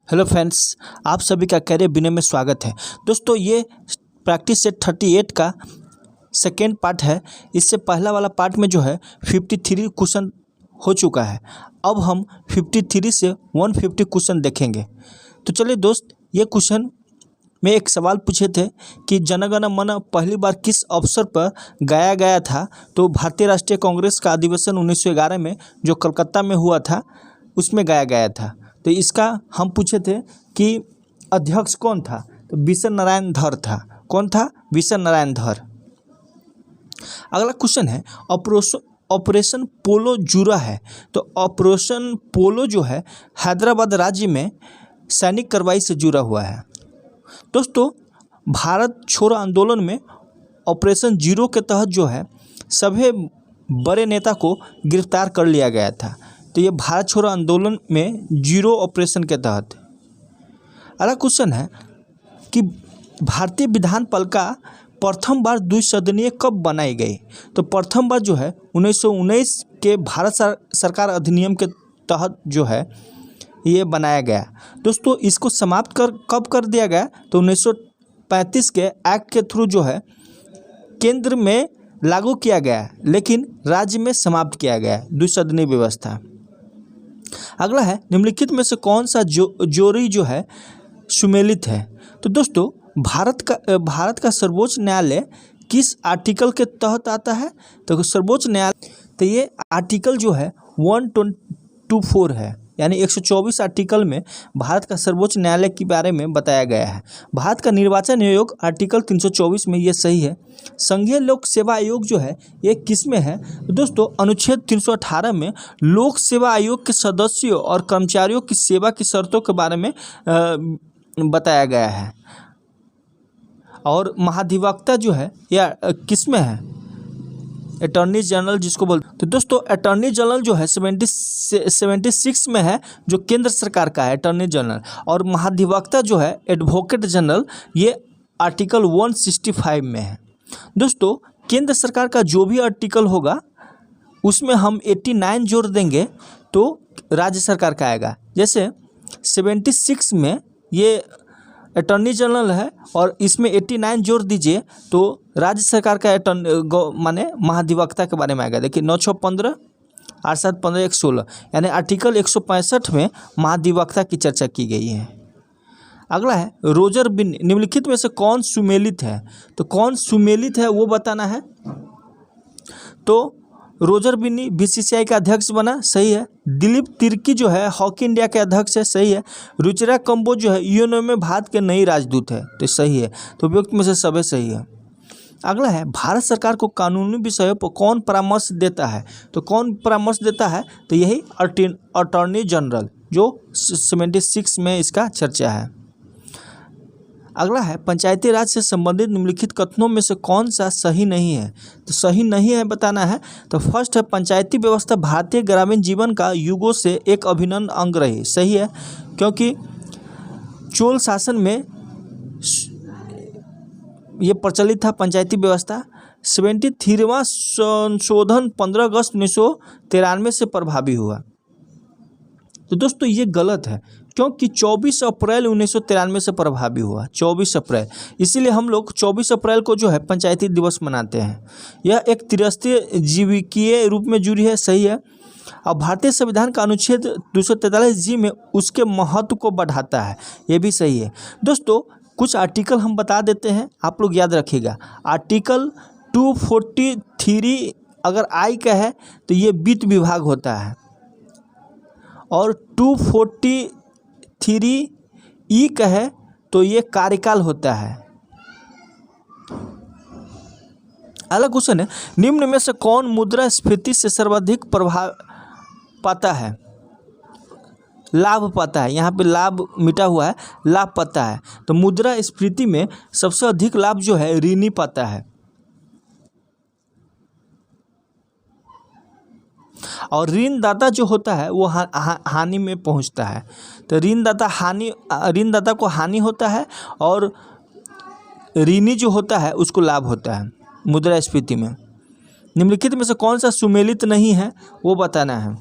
Hello friends, आप सभी का कैरियर बिने में स्वागत है। दोस्तों, ये प्रैक्टिस सेट 38 का सेकेंड पार्ट है। इससे पहला वाला पार्ट में जो है 53 क्वेश्चन हो चुका है। अब हम 53 से 150 क्वेश्चन देखेंगे। तो चलिए दोस्त, ये क्वेश्चन में एक सवाल पूछे थे कि जन गण मन पहली बार किस अवसर पर गाया गया था। तो भारतीय राष्ट्रीय कांग्रेस का अधिवेशन 1911 में जो कलकत्ता में हुआ था उसमें गाया गया था। तो इसका हम पूछे थे कि अध्यक्ष कौन था। तो विश्व नारायण धर था। कौन था? विश्व नारायण धर। अगला क्वेश्चन है ऑपरेशन पोलो जुड़ा है। तो ऑपरेशन पोलो जो है हैदराबाद राज्य में सैनिक कार्रवाई से जुड़ा हुआ है। दोस्तों, भारत छोड़ो आंदोलन में ऑपरेशन जीरो के तहत जो है सभी बड़े नेता को गिरफ्तार कर लिया गया था। तो ये भारत छोड़ो आंदोलन में जीरो ऑपरेशन के तहत। अगला क्वेश्चन है कि भारतीय विधान पालिका प्रथम बार द्विसदनीय कब बनाई गई। तो प्रथम बार जो है 1919 के भारत सरकार अधिनियम के तहत जो है ये बनाया गया। दोस्तों, इसको समाप्त कब कर दिया गया। तो 1935 के एक्ट के थ्रू जो है केंद्र में लागू किया गया, लेकिन राज्य में समाप्त किया गया द्विसदनीय व्यवस्था। अगला है निम्नलिखित में से कौन सा जोड़ी जो है सुमेलित है। तो दोस्तों, भारत का सर्वोच्च न्यायालय किस आर्टिकल के तहत आता है। तो सर्वोच्च न्यायालय, तो ये आर्टिकल जो है 124 है, यानी 124 आर्टिकल में भारत का सर्वोच्च न्यायालय के बारे में बताया गया है। भारत का निर्वाचन आयोग आर्टिकल 324 में ये सही है। संघीय लोक सेवा आयोग जो है ये किस में है। तो दोस्तों, अनुच्छेद 318 में लोक सेवा आयोग के सदस्यों और कर्मचारियों की सेवा की शर्तों के बारे में बताया गया है। और महाधिवक्ता जो है यह किस में है। अटॉर्नी जनरल जिसको बोलते। तो दोस्तों, अटॉर्नी जनरल जो है 76 में है, जो केंद्र सरकार का है अटॉर्नी जनरल। और महाधिवक्ता जो है एडवोकेट जनरल, ये आर्टिकल 165 में है। दोस्तों, केंद्र सरकार का जो भी आर्टिकल होगा उसमें हम 89 जोड़ देंगे तो राज्य सरकार का आएगा। जैसे 76 में ये अटॉर्नी जनरल है और इसमें 89 जोड़ दीजिए तो राज्य सरकार का माने महाधिवक्ता के बारे में आएगा। देखिए 915 8715 116, यानी आर्टिकल 165 में महाधिवक्ता की चर्चा की गई है। अगला है रोजर बिन्नी निम्नलिखित में से कौन सुमेलित है। तो कौन सुमेलित है वो बताना है। तो रोजर बिन्नी बीसीसीआई का अध्यक्ष बना, सही है। दिलीप तिर्की जो है हॉकी इंडिया के अध्यक्ष है, सही है। रुचिरा कंबोज जो है यूएनओ में भारत के नई राजदूत है, तो सही है। तो उपयुक्त में से सभी सही है। अगला है भारत सरकार को कानूनी विषयों पर कौन परामर्श देता है। तो कौन परामर्श देता है। तो यही अटॉर्नी जनरल, जो 76 में इसका चर्चा है। अगला है पंचायती राज से संबंधित निम्नलिखित कथनों में से कौन सा सही नहीं है। तो सही नहीं है बताना है। तो फर्स्ट है पंचायती व्यवस्था भारतीय ग्रामीण जीवन का युगों से एक अभिन्न अंग रही, सही है। क्योंकि चोल शासन में ये प्रचलित था पंचायती व्यवस्था। 73वां संशोधन 15 अगस्त 1993 से प्रभावी हुआ। तो दोस्तों, ये गलत है क्योंकि 24 अप्रैल 1993 से प्रभावी हुआ। 24 अप्रैल, इसीलिए हम लोग 24 अप्रैल को जो है पंचायती दिवस मनाते हैं। यह एक त्रिस्तरीय जीविकीय रूप में जुड़ी है, सही है। और भारतीय संविधान का अनुच्छेद 243G में उसके महत्व को बढ़ाता है, ये भी सही है। दोस्तों, कुछ आर्टिकल हम बता देते हैं, आप लोग याद रखिएगा। आर्टिकल 243 अगर आई का है तो ये वित्त विभाग होता है, और 243E का है तो ये कार्यकाल होता है। अगला क्वेश्चन है निम्न में से कौन मुद्रास्फीति से सर्वाधिक प्रभाव पाता है, लाभ पाता है। यहाँ पे लाभ मिटा हुआ है, लाभ पाता है। तो मुद्रास्फीति में सबसे अधिक लाभ जो है ऋणी पाता है, और ऋणदाता जो होता है वो हानि में पहुंचता है। तो ऋणदाता को हानि होता है और ऋणी जो होता है उसको लाभ होता है मुद्रास्फीति में। निम्नलिखित में से कौन सा सुमेलित नहीं है वो बताना है।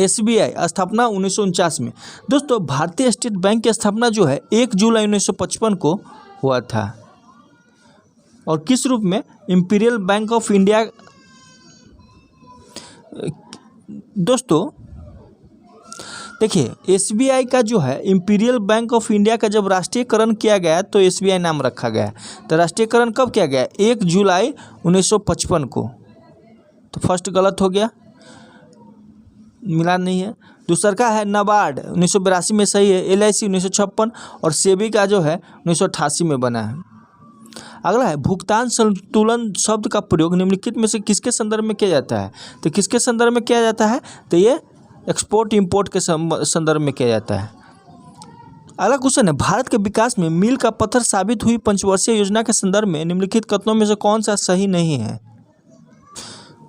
SBI स्थापना 1949 में। दोस्तों भारतीय स्टेट बैंक की स्थापना जो है 1 जुलाई 1955 को हुआ था और किस रूप में? Imperial bank of India. दोस्तों देखिए SBI का जो है इंपीरियल बैंक ऑफ इंडिया का जब राष्ट्रीयकरण किया गया तो SBI नाम रखा गया। तो राष्ट्रीयकरण कब किया गया? 1 जुलाई 1955 को। तो फर्स्ट गलत हो गया, मिला नहीं है। दूसरा का है नाबार्ड 1982 में सही है, LIC 1956 और सेबी का जो है 1988 में बना है। अगला है भुगतान संतुलन शब्द का प्रयोग निम्नलिखित में से किसके संदर्भ में किया जाता है? तो किसके संदर्भ में किया जाता है? तो ये एक्सपोर्ट इंपोर्ट के संदर्भ में किया जाता है। अगला क्वेश्चन है भारत के विकास में मील का पत्थर साबित हुई पंचवर्षीय योजना के संदर्भ में निम्नलिखित कथनों में से कौन सा सही नहीं है?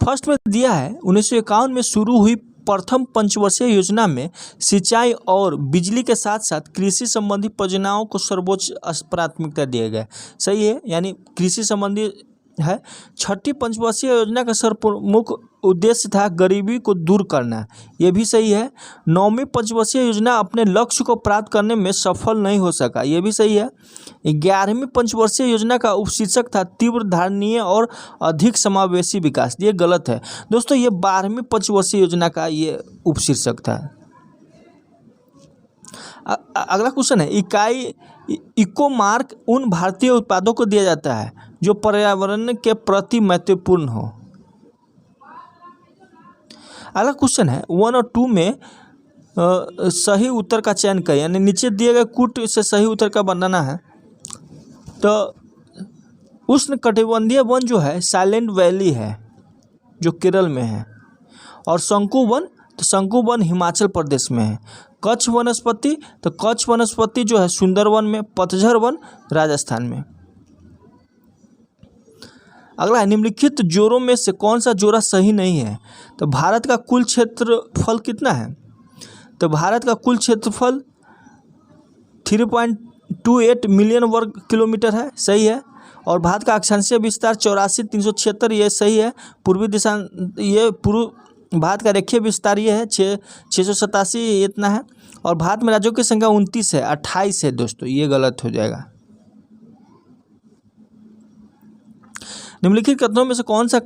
फर्स्ट में दिया है 1951 में शुरू हुई प्रथम पंचवर्षीय योजना में सिंचाई और बिजली के साथ साथ कृषि संबंधी परियोजनाओं को सर्वोच्च प्राथमिकता दिया गया। सही है, यानी कृषि संबंधी है। छठी पंचवर्षीय योजना का सर्वप्रमुख उद्देश्य था गरीबी को दूर करना, ये भी सही है। नौवीं पंचवर्षीय योजना अपने लक्ष्य को प्राप्त करने में सफल नहीं हो सका, ये भी सही है। 11वीं पंचवर्षीय योजना का उपशीर्षक था तीव्र धारणीय और अधिक समावेशी विकास, ये गलत है दोस्तों। ये 12वीं पंचवर्षीय योजना का ये उपशीर्षक था। अगला क्वेश्चन है इकाई इको मार्क उन भारतीय उत्पादों को दिया जाता है जो पर्यावरण के प्रति महत्वपूर्ण हो। अगला क्वेश्चन है 1 और 2 में सही उत्तर का चयन करें, यानी नीचे दिए गए कूट से सही उत्तर का बनाना है। तो उष्णकटिबंधीय वन जो है साइलेंट वैली है जो केरल में है, और शंकु वन, तो शंकु वन हिमाचल प्रदेश में है। कच्छ वनस्पति, तो कच्छ वनस्पति जो है सुंदरवन में। पतझड़ वन राजस्थान में। अगला है निम्नलिखित जोड़ों में से कौन सा जोड़ा सही नहीं है? तो भारत का कुल क्षेत्रफल कितना है? तो भारत का कुल क्षेत्रफल 3.28 मिलियन वर्ग किलोमीटर है, सही है। और भारत का अक्षांशीय विस्तार 84,376, ये सही है। पूर्वी दिशा, ये पूर्व भारत का रेखीय विस्तार ये है 687, इतना है। और भारत में राज्यों की संख्या 29 है, 28 है दोस्तों, ये गलत हो जाएगा। निम्नलिखित कथनों में से कौन सा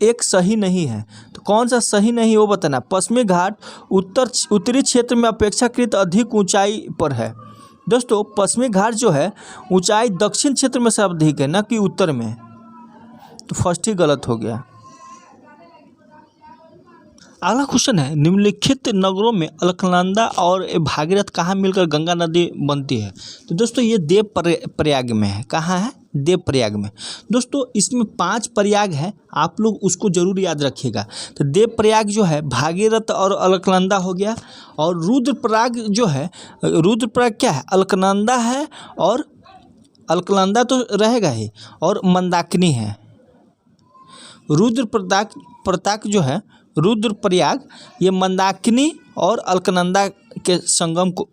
एक सही नहीं है? तो कौन सा सही नहीं वो बताना। पश्चिमी घाट उत्तरी क्षेत्र में अपेक्षाकृत अधिक ऊंचाई पर है। दोस्तों पश्चिमी घाट जो है ऊंचाई दक्षिण क्षेत्र में सर्वाधिक है, न कि उत्तर में। तो फर्स्ट ही गलत हो गया। अगला क्वेश्चन है निम्नलिखित नगरों में अलकनंदा और भागीरथ कहाँ मिलकर गंगा नदी बनती है? तो दोस्तों ये देव प्रयाग में है। कहाँ है? देव प्रयाग में। दोस्तों इसमें 5 प्रयाग है, आप लोग उसको जरूर याद रखिएगा। तो देव प्रयाग जो है भागीरथ और अलकनंदा हो गया। और रुद्रप्रयाग जो है, रुद्रप्रयाग क्या है? अलकनंदा है, और अलकनंदा तो रहेगा ही, और मंदाकिनी है। रुद्रप्रयाग जो है, रुद्रप्रयाग, ये मंदाकिनी और अलकनंदा के संगम को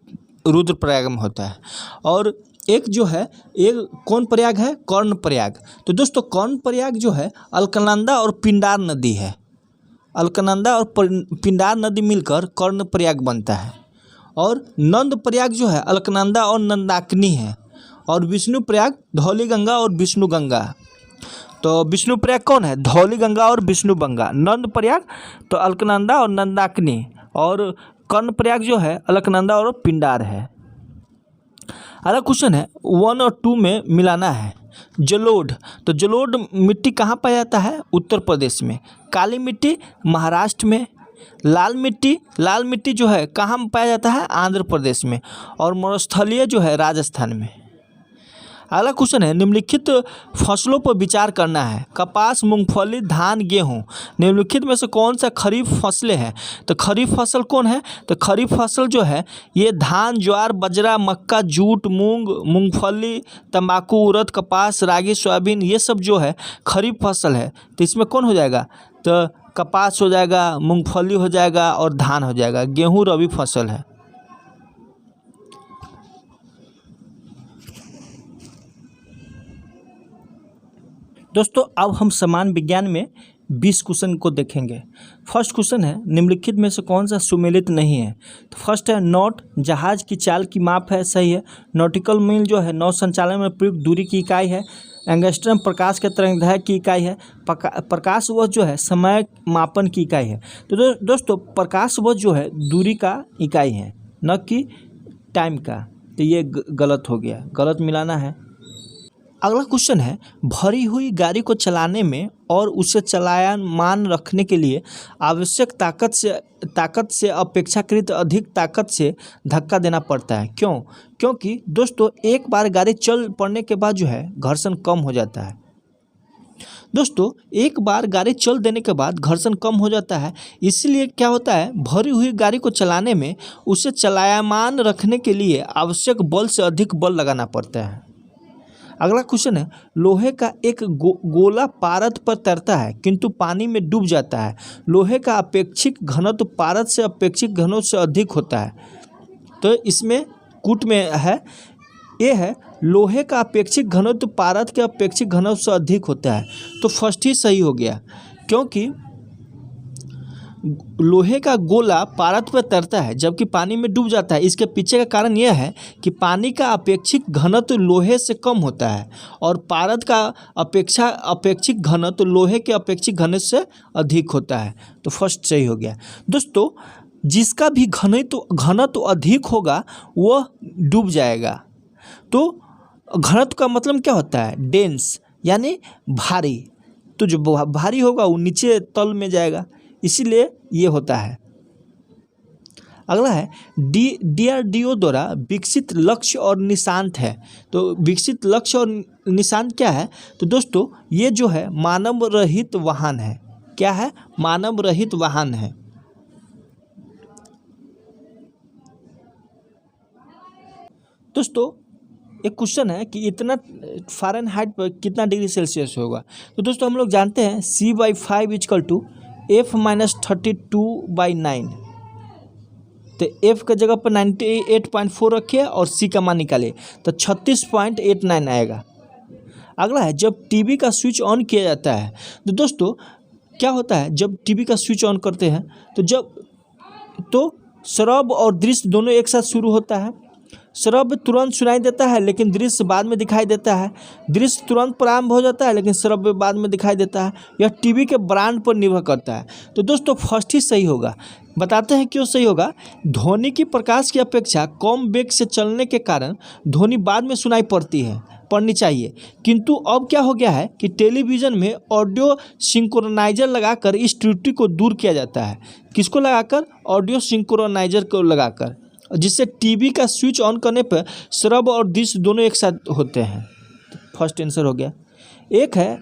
रुद्रप्रयाग में होता है। और एक जो है, एक कौन प्रयाग है? कर्णप्रयाग। तो दोस्तों कर्णप्रयाग जो है अलकनंदा और पिंडार नदी है। अलकनंदा और पिंडार नदी मिलकर कर्णप्रयाग बनता है। और नंदप्रयाग जो है अलकनंदा और नंदाकिनी है। और विष्णुप्रयाग धौलीगंगा और विष्णुगंगा। तो विष्णुप्रयाग कौन है? धौलीगंगा और विष्णुगंगा। नंदप्रयाग तो अलकनंदा और नंदाकिनी। और कर्णप्रयाग जो है अलकनंदा और पिंडार है। अगला क्वेश्चन है 1 और 2 में मिलाना है। जलोढ़, तो जलोढ़ मिट्टी कहाँ पाया जाता है? उत्तर प्रदेश में। काली मिट्टी महाराष्ट्र में। लाल मिट्टी जो है कहाँ पाया जाता है? आंध्र प्रदेश में। और मरुस्थलीय जो है राजस्थान में। अगला क्वेश्चन है निम्नलिखित फसलों पर विचार करना है। कपास, मूंगफली, धान, गेहूं, निम्नलिखित में से कौन सा खरीफ फसलें हैं? तो खरीफ फसल कौन है? तो खरीफ फसल जो है ये धान, ज्वार, बाजरा, मक्का, जूट, मूंग, मूंगफली, तंबाकू, उड़द, कपास, रागी, सोयाबीन, ये सब जो है खरीफ फसल है। तो इसमें कौन हो जाएगा? तो कपास हो जाएगा, मूंगफली हो जाएगा और धान हो जाएगा। गेहूँ रबी फसल है। दोस्तों अब हम सामान्य विज्ञान में 20 क्वेश्चन को देखेंगे। फर्स्ट क्वेश्चन है, निम्नलिखित में से कौन सा सुमेलित नहीं है? तो फर्स्ट है नॉट, जहाज की चाल की माप है, सही है। नॉटिकल मील जो है नौ संचालन में प्रयुक्त दूरी की इकाई है। एंगस्ट्रम प्रकाश के तरंगदैर्घ्य की इकाई है। प्रकाश वर्ष जो है समय मापन की इकाई है। तो दोस्तों प्रकाश वर्ष जो है दूरी का इकाई है, न कि टाइम का। तो ये गलत हो गया, गलत मिलाना है। अगला क्वेश्चन है, भरी हुई गाड़ी को चलाने में और उसे चलायमान रखने के लिए आवश्यक ताकत से अपेक्षाकृत अधिक ताकत से धक्का देना पड़ता है। क्यों? क्योंकि दोस्तों एक बार गाड़ी चल पड़ने के बाद जो है घर्षण कम हो जाता है। दोस्तों एक बार गाड़ी चल देने के बाद घर्षण कम हो जाता है, इसलिए क्या होता है, भरी हुई गाड़ी को चलाने में उसे चलायमान रखने के लिए आवश्यक बल से अधिक बल लगाना पड़ता है। अगला क्वेश्चन है, लोहे का एक गोला पारद पर तैरता है किंतु पानी में डूब जाता है। लोहे का अपेक्षित घनत्व पारद से अपेक्षित घनत्व से अधिक होता है। तो इसमें कूट में है, ये है लोहे का अपेक्षित घनत्व पारद के अपेक्षित घनत्व से अधिक होता है। तो फर्स्ट ही सही हो गया, क्योंकि लोहे का गोला पारद पर तैरता है जबकि पानी में डूब जाता है। इसके पीछे का कारण यह है कि पानी का अपेक्षित घनत्व लोहे से कम होता है और पारद का अपेक्षित घनत्व लोहे के अपेक्षित घनत्व से अधिक होता है। तो फर्स्ट सही हो गया। दोस्तों जिसका भी घनत्व अधिक होगा वह डूब जाएगा। तो घनत्व का मतलब क्या होता है? डेंस, यानी भारी। तो जो भारी होगा वो नीचे तल में जाएगा, इसीलिए ये होता है। अगला है, DRDO द्वारा विकसित लक्ष्य और निशांत है। तो विकसित लक्ष्य और निशांत क्या है? तो दोस्तों ये जो है मानव रहित वाहन है। क्या है? मानव रहित वाहन है। दोस्तों एक क्वेश्चन है कि इतना फ़ारेनहाइट पर कितना डिग्री सेल्सियस होगा? तो दोस्तों हम लोग जानते हैं C/5 = F-32/9। तो F के जगह पर 98.4 रखिए और C का मान निकालिए, तो 36.89 आएगा। अगला है, जब टीवी का स्विच ऑन किया जाता है, तो दोस्तों क्या होता है, जब टीवी का स्विच ऑन करते हैं तो श्रव्य और दृश्य दोनों एक साथ शुरू होता है। श्रव्य तुरंत सुनाई देता है लेकिन दृश्य बाद में दिखाई देता है। दृश्य तुरंत प्रारंभ हो जाता है लेकिन श्रव्य बाद में दिखाई देता है। यह टीवी के ब्रांड पर निर्भर करता है। तो दोस्तों फर्स्ट ही सही होगा। बताते हैं क्यों सही होगा। ध्वनि की प्रकाश की अपेक्षा कम वेग से चलने के कारण ध्वनि बाद में सुनाई पड़नी चाहिए। किंतु अब क्या हो गया है कि टेलीविज़न में ऑडियो सिंक्रोनाइजर लगाकर इस त्रुटि को दूर किया जाता है। किसको लगाकर? ऑडियो सिंक्रोनाइजर को लगाकर, जिससे टीवी का स्विच ऑन करने पर श्रव्य और दृश्य दोनों एक साथ होते हैं। फर्स्ट आंसर हो गया। एक है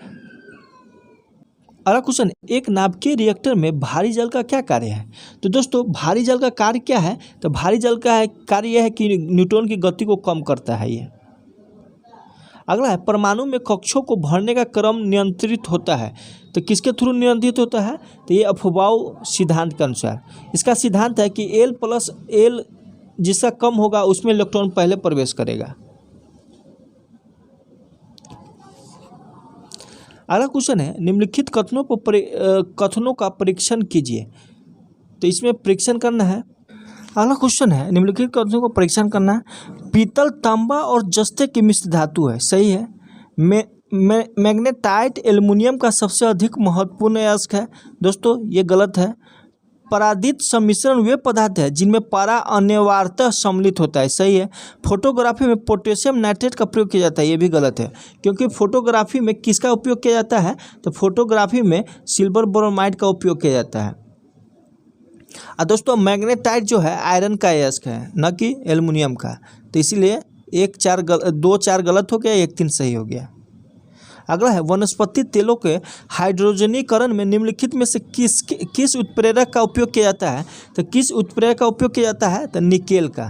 अगला क्वेश्चन, एक नाभिकीय रिएक्टर में भारी जल का क्या कार्य है? तो दोस्तों भारी जल का कार्य क्या है? तो भारी जल का कार्य यह है कि न्यूट्रॉन की गति को कम करता है ये। अगला है, परमाणु में कक्षों को भरने का क्रम नियंत्रित होता है। तो किसके थ्रू नियंत्रित होता है? तो ये अफबाउ सिद्धांत के अनुसार। इसका सिद्धांत है कि L+L जिसका कम होगा उसमें इलेक्ट्रॉन पहले प्रवेश करेगा। अगला क्वेश्चन है, निम्नलिखित कथनों का परीक्षण कीजिए। तो इसमें परीक्षण करना है। अगला क्वेश्चन है, निम्नलिखित कथनों को परीक्षण करना है। पीतल, तांबा और जस्ते की मिश्र धातु है, सही है। मैग्नेटाइट एल्युमिनियम का सबसे अधिक महत्वपूर्ण अयस्क है। दोस्तों ये गलत है। परादित सम्मिश्रण वे पदार्थ है जिनमें पारा अनिवार्यतः सम्मिलित होता है, सही है। फोटोग्राफी में पोटेशियम नाइट्रेट का प्रयोग किया जाता है, ये भी गलत है। क्योंकि फोटोग्राफी में किसका उपयोग किया जाता है? तो फोटोग्राफी में सिल्वर ब्रोमाइड का उपयोग किया जाता है। दोस्तों मैग्नेटाइट जो है आयरन का अयस्क है, न कि एल्युमिनियम का। तो इसीलिए 2-4 गलत हो गया, 1-3 सही हो गया। अगला है, वनस्पति तेलों के हाइड्रोजनीकरण में निम्नलिखित में से किस उत्प्रेरक का उपयोग किया जाता है? तो किस उत्प्रेरक का उपयोग किया जाता है? तो निकेल का।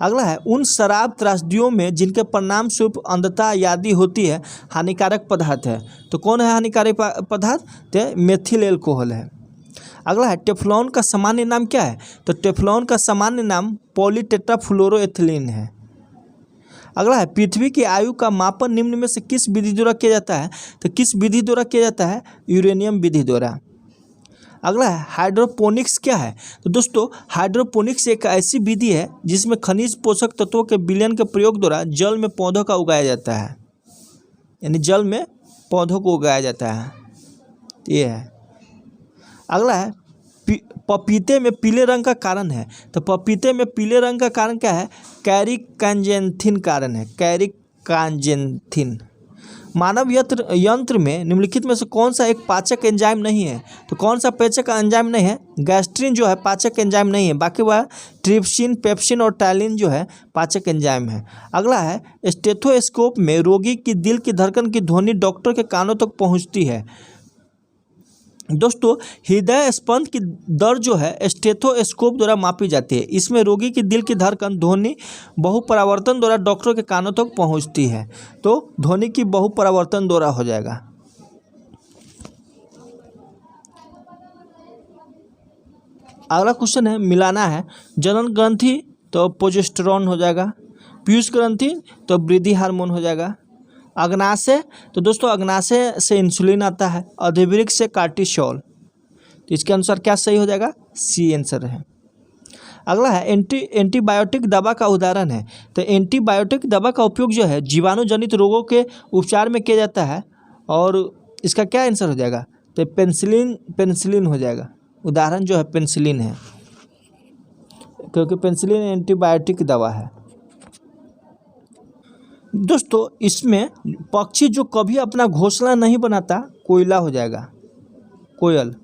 अगला है, उन शराब त्रासदियों में जिनके परिणाम स्वरूप अंधता यादी होती है हानिकारक पदार्थ है। तो कौन है हानिकारक पदार्थ? तो मेथिल एल्कोहल है। अगला है, टेफ्लॉन का सामान्य नाम क्या है? तो टेफ्लॉन का सामान्य नाम पॉलीटेट्राफ्लोरोएथिलीन है। अगला है पृथ्वी की आयु का मापन निम्न में से किस विधि द्वारा किया जाता है? तो किस विधि द्वारा किया जाता है? यूरेनियम विधि द्वारा। अगला है हाइड्रोपोनिक्स क्या है? तो दोस्तों हाइड्रोपोनिक्स एक ऐसी विधि है जिसमें खनिज पोषक तत्वों के विलयन के प्रयोग द्वारा जल में पौधों का उगाया जाता है, यानी जल में पौधों को उगाया जाता है, ये है। अगला है पपीते में पीले रंग का कारण है। तो पपीते में पीले रंग का कारण क्या है? कैरिकांजेंथिन कारण है, कैरिकांजेंथिन। मानव यंत्र में निम्नलिखित में से कौन सा एक पाचक एंजाइम नहीं है? तो कौन सा पाचक एंजाइम नहीं है? गैस्ट्रिन जो है पाचक एंजाइम नहीं है, बाकी वह ट्रिप्सिन, पेप्सिन और टाइलिन जो है पाचक एंजाइम है। अगला है स्टेथोस्कोप में रोगी की दिल की धड़कन की ध्वनि डॉक्टर के कानों तक पहुंचती है। दोस्तों हृदय स्पंद की दर जो है स्टेथोस्कोप द्वारा मापी जाती है। इसमें रोगी की दिल की धड़कन ध्वनि बहुपरावर्तन द्वारा डॉक्टर के कानों तक पहुंचती है, तो ध्वनि की बहुपरावर्तन द्वारा हो जाएगा। अगला क्वेश्चन है मिलाना है। जनन ग्रंथि तो प्रोजेस्टेरोन हो जाएगा, पीयूष ग्रंथि तो वृद्धि हार्मोन हो जाएगा। अग्नाशय तो दोस्तों अग्नाशय से इंसुलिन आता है, अधिवृक्क से कार्टिसोल। तो इसके अनुसार क्या सही हो जाएगा? सी आंसर है। अगला है एंटीबायोटिक दवा का उदाहरण है। तो एंटीबायोटिक दवा का उपयोग जो है जीवाणु जनित रोगों के उपचार में किया जाता है, और इसका क्या आंसर हो जाएगा? तो पेनिसिलिन हो जाएगा। उदाहरण जो है पेनिसिलिन है, क्योंकि पेनिसिलिन एंटीबायोटिक दवा है। दोस्तों इसमें पक्षी जो कभी अपना घोंसला नहीं बनाता कोयला हो जाएगा, कोयल।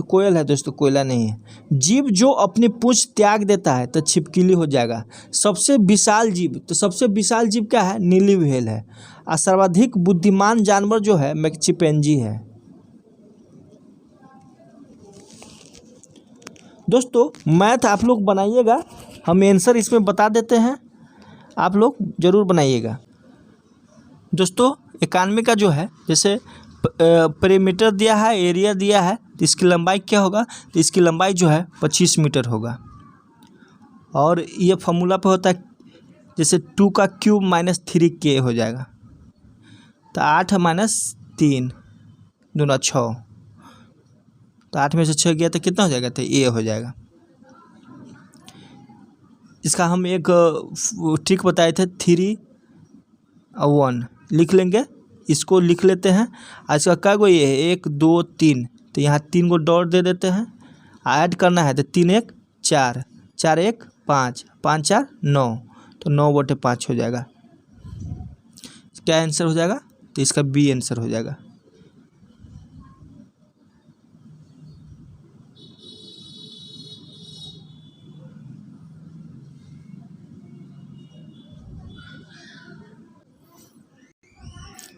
कोयल है दोस्तों, कोयला नहीं है। जीव जो अपनी पूंछ त्याग देता है तो छिपकली हो जाएगा। सबसे विशाल जीव, तो सबसे विशाल जीव क्या है? नीली व्हेल है। और सर्वाधिक बुद्धिमान जानवर जो है चिंपैंजी है। दोस्तों मैथ आप लोग बनाइएगा, हम आंसर इसमें बता देते हैं, आप लोग ज़रूर बनाइएगा। दोस्तों 91 का जो है जैसे पेरीमीटर दिया है, एरिया दिया है, तो इसकी लंबाई क्या होगा? तो इसकी लंबाई जो है 25 मीटर होगा। और ये फॉर्मूला पे होता है जैसे 2 का क्यूब माइनस 3k हो जाएगा। तो 8 माइनस 3 दूना 6, तो 8 में से 6 गया तो कितना हो जाएगा? तो ये हो जाएगा। इसका हम एक ट्रिक बताए थे 3 और 1 लिख लेंगे, इसको लिख लेते हैं। आज का क्या गो ये है 1 2 3, तो यहाँ 3 को डॉट दे देते हैं। ऐड करना है तो 3 1 4, 4 1 5, 5 4 9, तो 9/5 हो जाएगा। क्या आंसर हो जाएगा? तो इसका बी आंसर हो जाएगा।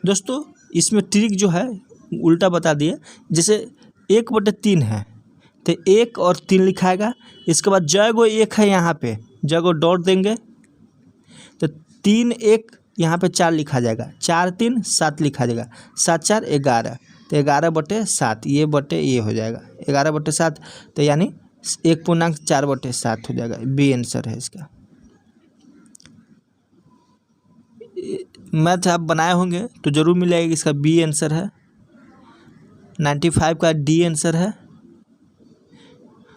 दोस्तों इसमें ट्रिक जो है उल्टा बता दिए। जैसे 1/3 है तो 1 और 3 लिखाएगा। इसके बाद जगह 1 है, यहाँ पे जगह डॉट देंगे तो 3 1 यहाँ पे 4 लिखा जाएगा, 4 3 7 लिखा जाएगा, 7 4 11, तो 11/7 ये बटे ये हो जाएगा 11/7, तो यानी 1.4/7 हो जाएगा। बी आंसर है इसका। मैथ आप बनाए होंगे तो ज़रूर मिलेगा, इसका बी आंसर है। 95 का डी आंसर है।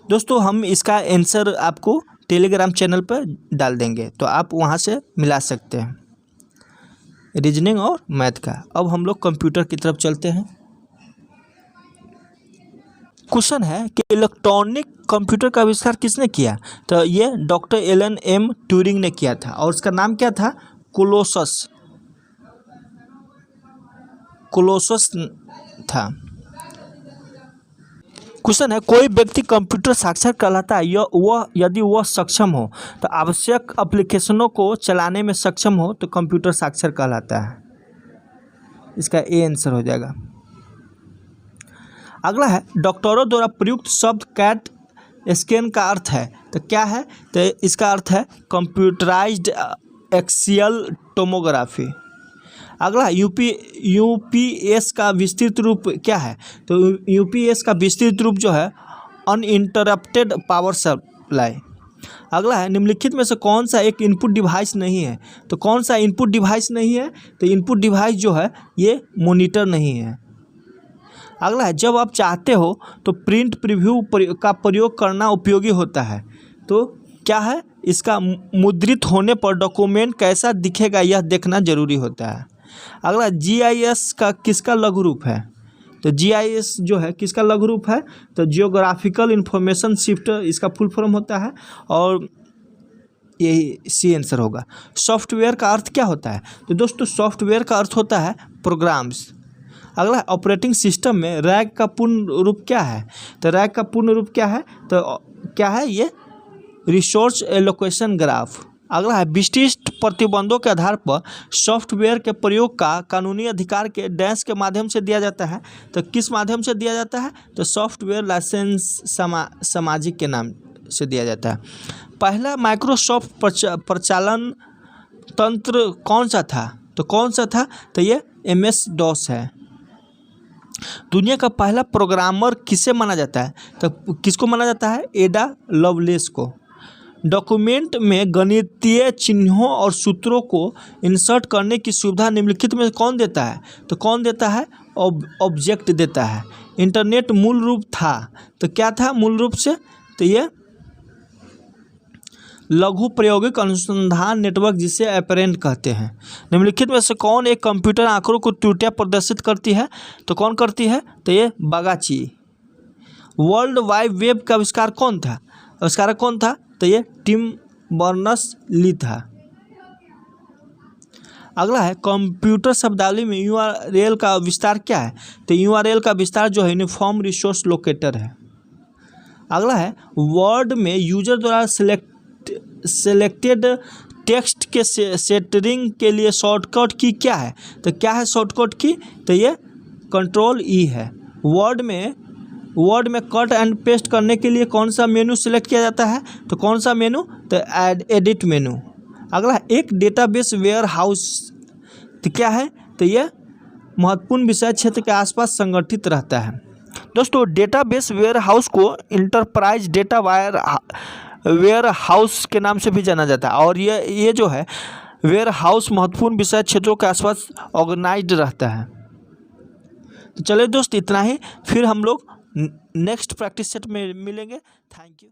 दोस्तों हम इसका आंसर आपको टेलीग्राम चैनल पर डाल देंगे, तो आप वहां से मिला सकते हैं, रीजनिंग और मैथ का। अब हम लोग कंप्यूटर की तरफ चलते हैं। क्वेश्चन है कि इलेक्ट्रॉनिक कंप्यूटर का आविष्कार किसने किया? तो ये डॉक्टर एलन एम ट्यूरिंग ने किया था, और उसका नाम क्या था? कोलोसस था। क्वेश्चन है कोई व्यक्ति कंप्यूटर साक्षर कहलाता है वह यदि वह सक्षम हो, तो आवश्यक एप्लीकेशनों को चलाने में सक्षम हो तो कंप्यूटर साक्षर कहलाता है। इसका ए आंसर हो जाएगा। अगला है डॉक्टरों द्वारा प्रयुक्त शब्द कैट स्कैन का अर्थ है, तो क्या है? तो इसका अर्थ है कंप्यूटराइज्ड एक्सियल टोमोग्राफी। अगला यूपीएस का विस्तृत रूप क्या है? तो यूपीएस का विस्तृत रूप जो है अनइंटरप्टेड पावर सप्लाई। अगला है निम्नलिखित में से कौन सा एक इनपुट डिवाइस नहीं है। तो कौन सा इनपुट डिवाइस नहीं है, तो इनपुट डिवाइस जो है ये मॉनिटर नहीं है। अगला है जब आप चाहते हो तो प्रिंट प्रीव्यू का प्रयोग करना उपयोगी होता है। तो क्या है, इसका मुद्रित होने पर डॉक्यूमेंट कैसा दिखेगा यह देखना जरूरी होता है। अगला GIS का किसका लघु रूप है। तो GIS जो है किसका लघु रूप है, तो जियोग्राफिकल इंफॉर्मेशन शिफ्ट इसका फुल फॉर्म होता है और यही सी आंसर होगा। सॉफ्टवेयर का अर्थ क्या होता है, तो दोस्तों सॉफ्टवेयर का अर्थ होता है प्रोग्राम्स। अगला ऑपरेटिंग सिस्टम में रैक का पूर्ण रूप क्या है। तो रैक का पूर्ण रूप क्या है, तो क्या है ये रिसोर्स एलोकेशन ग्राफ। अगला है विशिष्ट प्रतिबंधों के आधार पर सॉफ्टवेयर के प्रयोग का कानूनी अधिकार के डैश के माध्यम से दिया जाता है। तो किस माध्यम से दिया जाता है, तो सॉफ्टवेयर लाइसेंस सामाजिक के नाम से दिया जाता है। पहला माइक्रोसॉफ्ट प्रचालन तंत्र कौन सा था, तो कौन सा था, तो ये MS-DOS है। दुनिया का पहला प्रोग्रामर किसे माना जाता है, तो किसको माना जाता है, एडा लवलेस को। डॉक्यूमेंट में गणितीय चिन्हों और सूत्रों को इंसर्ट करने की सुविधा निम्नलिखित में कौन देता है, तो कौन देता है, ऑब्जेक्ट देता है। इंटरनेट मूल रूप था, तो क्या था मूल रूप से, तो ये लघु प्रायोगिक अनुसंधान नेटवर्क जिसे एपरेंट कहते हैं। निम्नलिखित में से कौन एक कंप्यूटर आंकड़ों को त्रुटियां प्रदर्शित करती है, तो कौन करती है, तो ये बागाची। वर्ल्ड वाइड वेब का आविष्कार कौन था, आविष्कारक कौन था, तो ये टिम बर्नर्स-ली था। अगला है कंप्यूटर शब्दावली में URL का विस्तार क्या है, तो URL का विस्तार जो है यूनिफॉर्म रिसोर्स लोकेटर है। अगला है वर्ड में यूजर द्वारा सेलेक्टेड टेक्स्ट के सेटरिंग के लिए शॉर्टकट की क्या है, तो क्या है शॉर्टकट की, तो ये Ctrl-E है। वर्ड में कट एंड पेस्ट करने के लिए कौन सा मेनू सेलेक्ट किया जाता है, तो कौन सा मेनू, तो एडिट मेनू। अगला एक डेटाबेस वेयर हाउस तो क्या है, तो ये महत्वपूर्ण विषय क्षेत्र के आसपास संगठित रहता है। दोस्तों डेटाबेस वेयर हाउस को इंटरप्राइज डेटा वेयर हाउस के नाम से भी जाना जाता है और ये जो है वेयर हाउस महत्वपूर्ण विषय क्षेत्रों के आसपास ऑर्गेनाइज्ड रहता है। तो चलिए दोस्त इतना ही, फिर हम लोग नेक्स्ट प्रैक्टिस सेट में मिलेंगे। Thank you.